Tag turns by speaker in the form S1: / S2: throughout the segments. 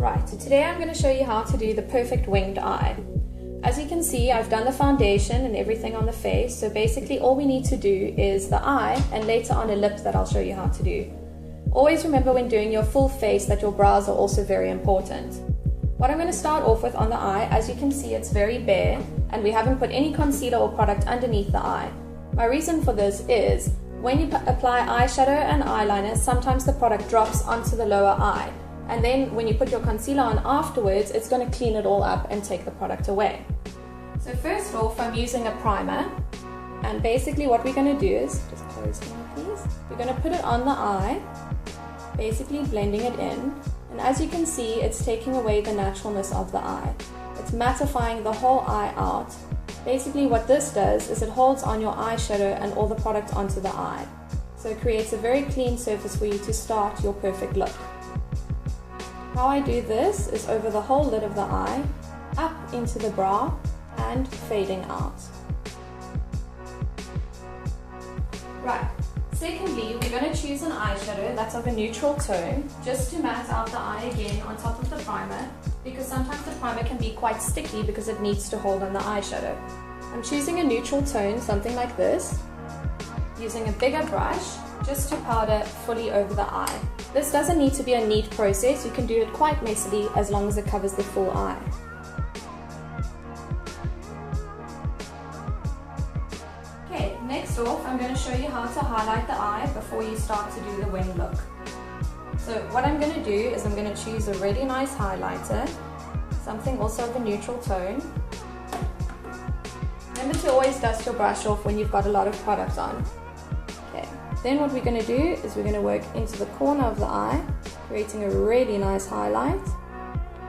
S1: Right, so today I'm going to show you how to do the perfect winged eye. As you can see, I've done the foundation and everything on the face, so basically all we need to do is the eye and later on a lip that I'll show you how to do. Always remember when doing your full face that your brows are also very important. What I'm going to start off with on the eye, as you can see it's very bare and we haven't put any concealer or product underneath the eye. My reason for this is when you apply eyeshadow and eyeliner, sometimes the product drops onto the lower eye. And then when you put your concealer on afterwards, it's going to clean it all up and take the product away. So first off, I'm using a primer. And basically what we're going to do is, just close it now please. We're going to put it on the eye, basically blending it in. And as you can see, it's taking away the naturalness of the eye. It's mattifying the whole eye out. Basically what this does is it holds on your eyeshadow and all the product onto the eye. So it creates a very clean surface for you to start your perfect look. How I do this is over the whole lid of the eye, up into the brow, and fading out. Right, secondly, we're going to choose an eyeshadow that's of a neutral tone, just to matte out the eye again on top of the primer, because sometimes the primer can be quite sticky because it needs to hold on the eyeshadow. I'm choosing a neutral tone, something like this, using a bigger brush, just to powder fully over the eye. This doesn't need to be a neat process, you can do it quite messily as long as it covers the full eye. Okay, next off I'm going to show you how to highlight the eye before you start to do the wing look. So what I'm going to do is I'm going to choose a really nice highlighter, something also of a neutral tone. Remember to always dust your brush off when you've got a lot of product on. Then what we're going to do is we're going to work into the corner of the eye, creating a really nice highlight,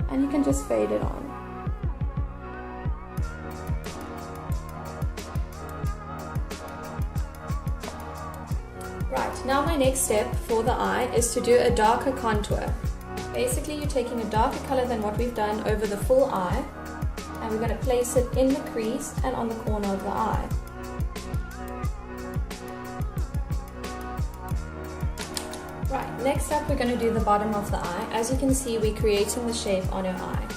S1: and you can just fade it on. Right, now my next step for the eye is to do a darker contour. Basically you're taking a darker color than what we've done over the full eye, and we're going to place it in the crease and on the corner of the eye. Right, next up we're going to do the bottom of the eye. As you can see, we're creating the shape on her eye.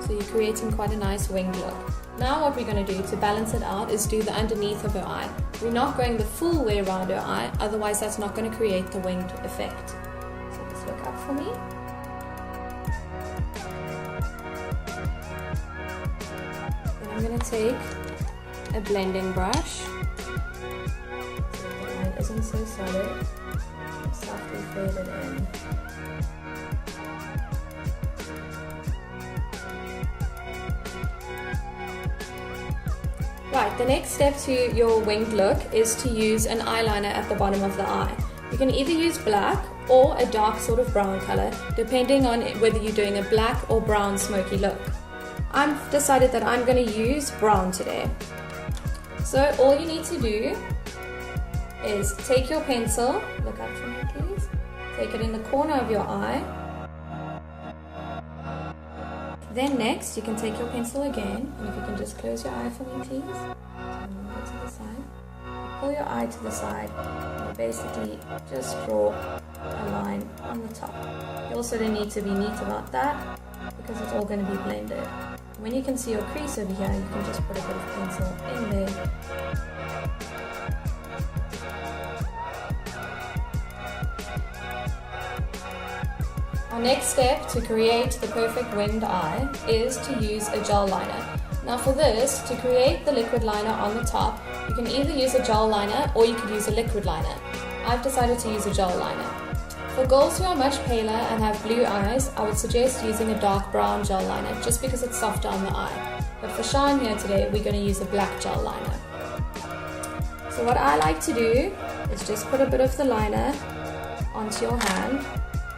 S1: So you're creating quite a nice winged look. Now what we're going to do to balance it out is do the underneath of her eye. We're not going the full way around her eye, otherwise that's not going to create the winged effect. So just look up for me. Then I'm going to take a blending brush. Isn't so solid, softly fade it in. Right, the next step to your winged look is to use an eyeliner at the bottom of the eye. You can either use black or a dark sort of brown color, depending on whether you're doing a black or brown smoky look. I've decided that I'm going to use brown today. So all you need to do is take your pencil, look up for me please, take it in the corner of your eye. Then next you can take your pencil again, and if you can just close your eye for me please, to the side. Pull your eye to the side and basically just draw a line on the top. You also don't need to be neat about that because it's all going to be blended. When you can see your crease over here, you can just put a bit of pencil in there. Our next step to create the perfect winged eye is to use a gel liner. Now for this, to create the liquid liner on the top, you can either use a gel liner or you could use a liquid liner. I've decided to use a gel liner. For girls who are much paler and have blue eyes, I would suggest using a dark brown gel liner just because it's softer on the eye. But for Sian here today, we're going to use a black gel liner. So what I like to do is just put a bit of the liner onto your hand.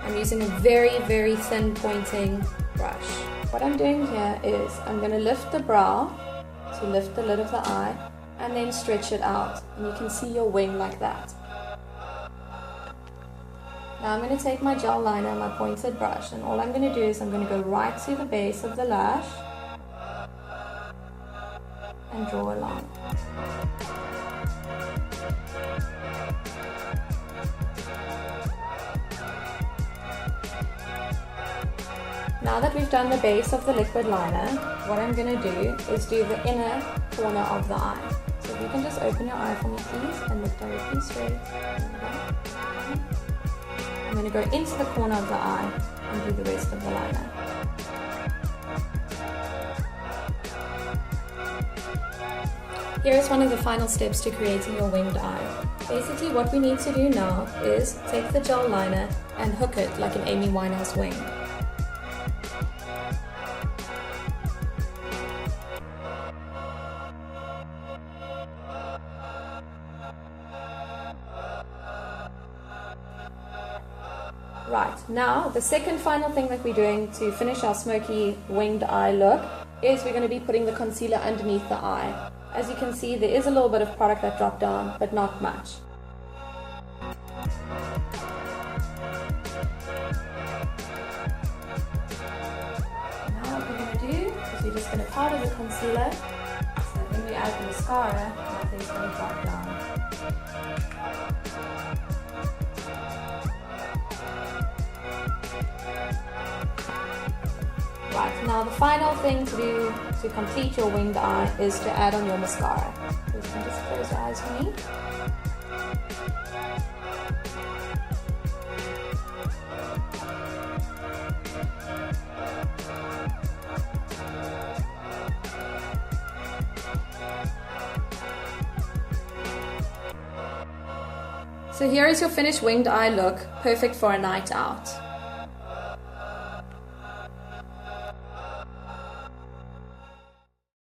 S1: I'm using a very, very thin pointing brush. What I'm doing here is I'm going to lift the brow to lift the lid of the eye and then stretch it out. And you can see your wing like that. Now I'm going to take my gel liner and my pointed brush, and all I'm going to do is I'm going to go right to the base of the lash and draw a line. Now that we've done the base of the liquid liner, what I'm going to do is do the inner corner of the eye. So if you can just open your eye for me please and look directly straight. I'm going to go into the corner of the eye and do the rest of the liner. Here is one of the final steps to creating your winged eye. Basically what we need to do now is take the gel liner and hook it like an Amy Winehouse wing. Right, now the second final thing that we're doing to finish our smoky winged eye look is we're going to be putting the concealer underneath the eye. As you can see, there is a little bit of product that dropped down, but not much. Now what we're going to do is we're just going to powder the concealer, so that when we add the mascara, nothing's going to drop down. Right, now the final thing to do to complete your winged eye is to add on your mascara. So you can just close your eyes for me. So here is your finished winged eye look, perfect for a night out.